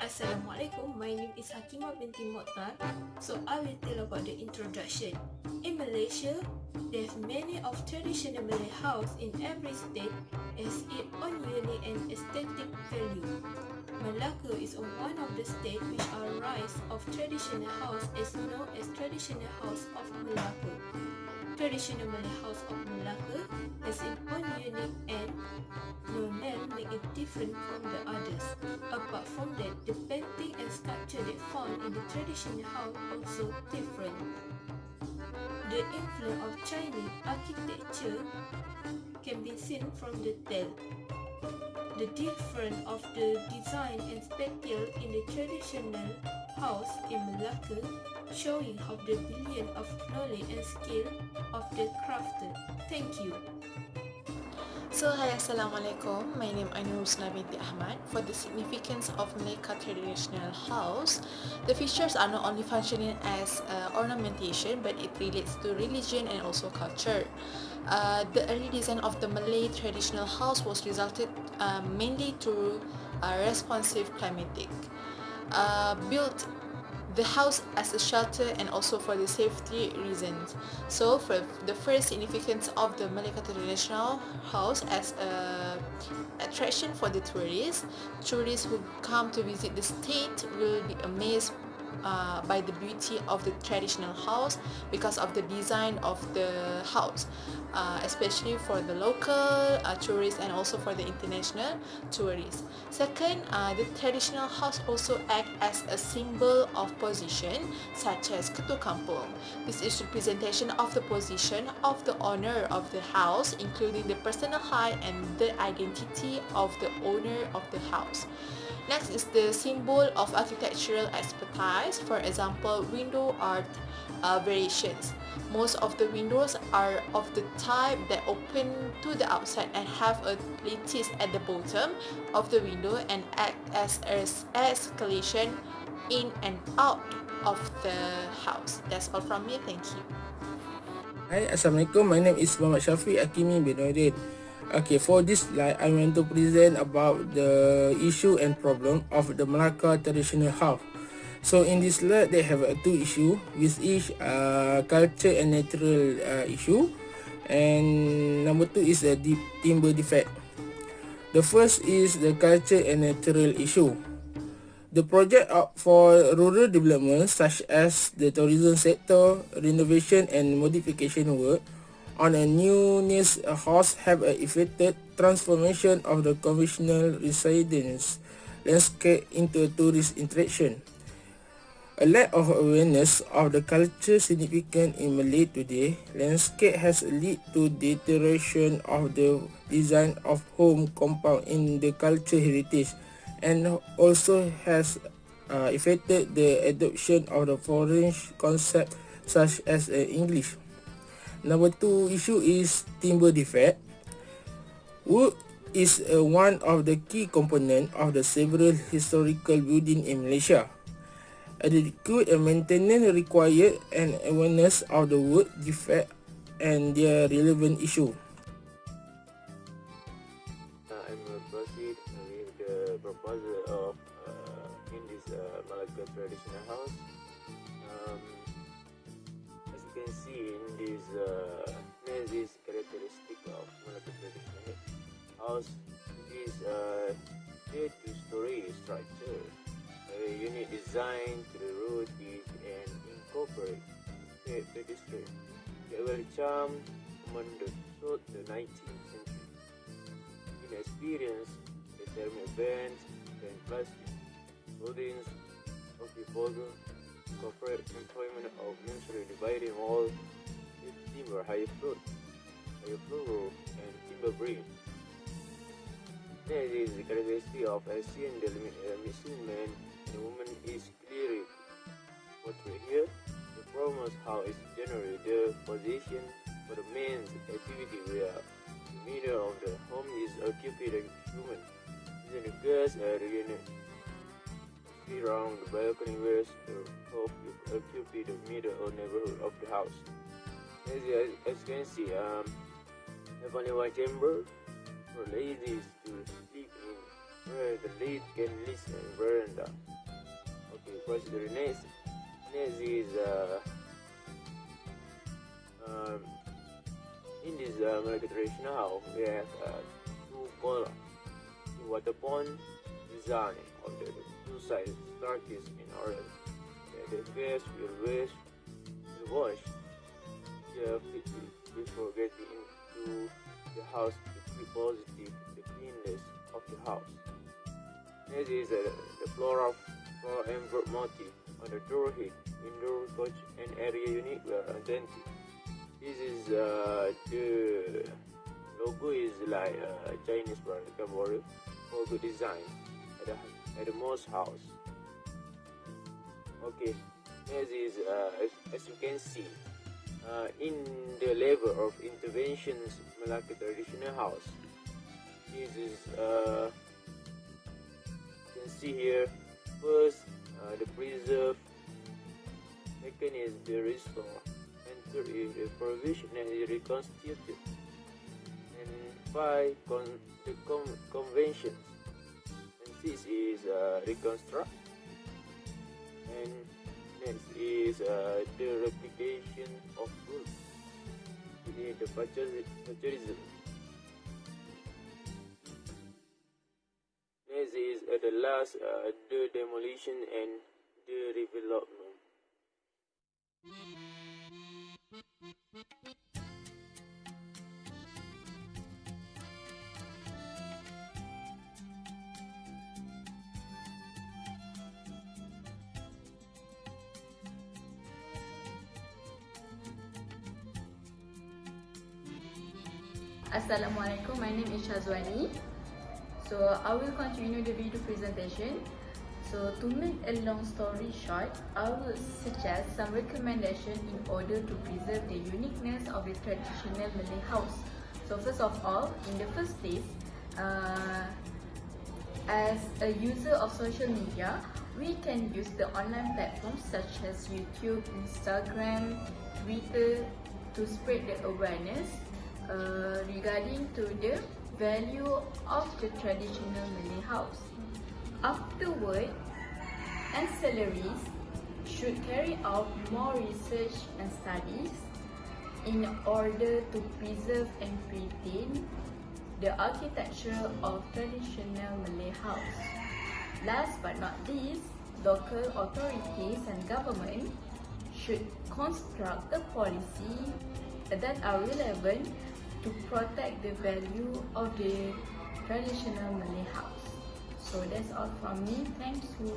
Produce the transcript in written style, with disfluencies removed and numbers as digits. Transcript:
Assalamualaikum, my name is Hakimah binti Mokhtar. So I will tell about the introduction. In Malaysia, there's many of traditional Malay house in every state as its own unique and aesthetic value. Malacca is one of the states which are rise of traditional house as known as traditional house of Malacca. Traditional Malay house of Malacca has its own unique and Nonel make it different from the others. Apart from that, the painting and sculpture that found in the traditional house also different. The influence of Chinese architecture can be seen from the tale. The difference of the design and spectacle in the traditional house in Malacca, showing how the billion of knowledge and skill of the crafter. Thank you. So, hi, Assalamualaikum. My name is Rusna binti Ahmad. For the significance of Malacca traditional house, the features are not only functioning as ornamentation, but it relates to religion and also culture. The early design of the Malay traditional house was resulted mainly through responsive climatic. Built the house as a shelter and also for the safety reasons. So for the first significance of the Malacca traditional house as a attraction for the tourists who come to visit the state will be amazed by the beauty of the traditional house because of the design of the house, especially for the local tourists and also for the international tourists. Second, the traditional house also act as a symbol of position, such as ketua kampung. This is representation of the position of the owner of the house, including the personal height and the identity of the owner of the house. Next is the symbol of architectural expertise, for example, window art variations. Most of the windows are of the type that open to the outside and have a lattice at the bottom of the window and act as escalation in and out of the house. That's all from me. Thank you. Hi, Assalamualaikum. My name is Muhammad Shafiq Hakimi bin Nordin. Okay, for this slide, I want to present about the issue and problem of the Malacca traditional house. So in this slide, they have two issue with each culture and natural issue, and number two is the timber defect. The first is the culture and natural issue. The project for rural development such as the tourism sector, renovation and modification work on a new house have affected transformation of the conventional residence landscape into a tourist attraction. A lack of awareness of the culture significant in Malay today landscape has led to deterioration of the design of home compound in the culture heritage and also has affected the adoption of the foreign concept such as English. Number two issue is timber defect. Wood is one of the key components of the several historical buildings in Malaysia. Adequate maintenance required and awareness of the wood defect and their relevant issue. I will proceed with the proposal of in this Malacca traditional house. As you can see in this this characteristic of Malacca traditional house, it is a two-story structure. A unique design to the roof is and incorporate pedestrian that will charm among the 19th century. In experience, the thermal bands and plastic buildings of proposal incorporate employment of mutually dividing wall with timber high floor roof and timber beam. Next is the characteristic of a scene. The missing man and woman is clearly portrayed here. The promise how is generally the position for the man's activity where the middle of the home is occupied by woman. Then the girls are around the balcony where the home occupy the middle or neighborhood of the house. As you can see, have only one chamber for ladies to sleep in, where the lady can listen veranda. Okay, proceed next. Next is in this Malacca traditional house, we have two columns. In water pond design on the two sides, staircase in order. The guests will wash their feet before getting into the house to keep positive the cleanliness of the house. Next is the floral and bird motif on the door head, indoor coach and area unit were authentic. This is the logo is like Chinese product border for good design at the most house. Okay, next is as you can see in the level of interventions Malacca traditional house. This is you can see here. First, the preserve. Second is the restore. And third is the provision and reconstituted. And five, the conventions. And six is reconstruct. And next is the replication of rules. The futurism. Next is the last, the demolition and the redevelopment. Assalamualaikum, my name is Shazwani. So I will continue the video presentation. So to make a long story short, I will suggest some recommendation in order to preserve the uniqueness of the traditional Malay house. So first of all, in the first place, as a user of social media, we can use the online platforms such as YouTube, Instagram, Twitter to spread the awareness regarding to the value of the traditional Malay house. Afterward, ancillaries should carry out more research and studies in order to preserve and retain the architecture of traditional Malay house. Last but not least, local authorities and government should construct a policy that are relevant to protect the value of the traditional Malay house. So that's all from me. Thank you.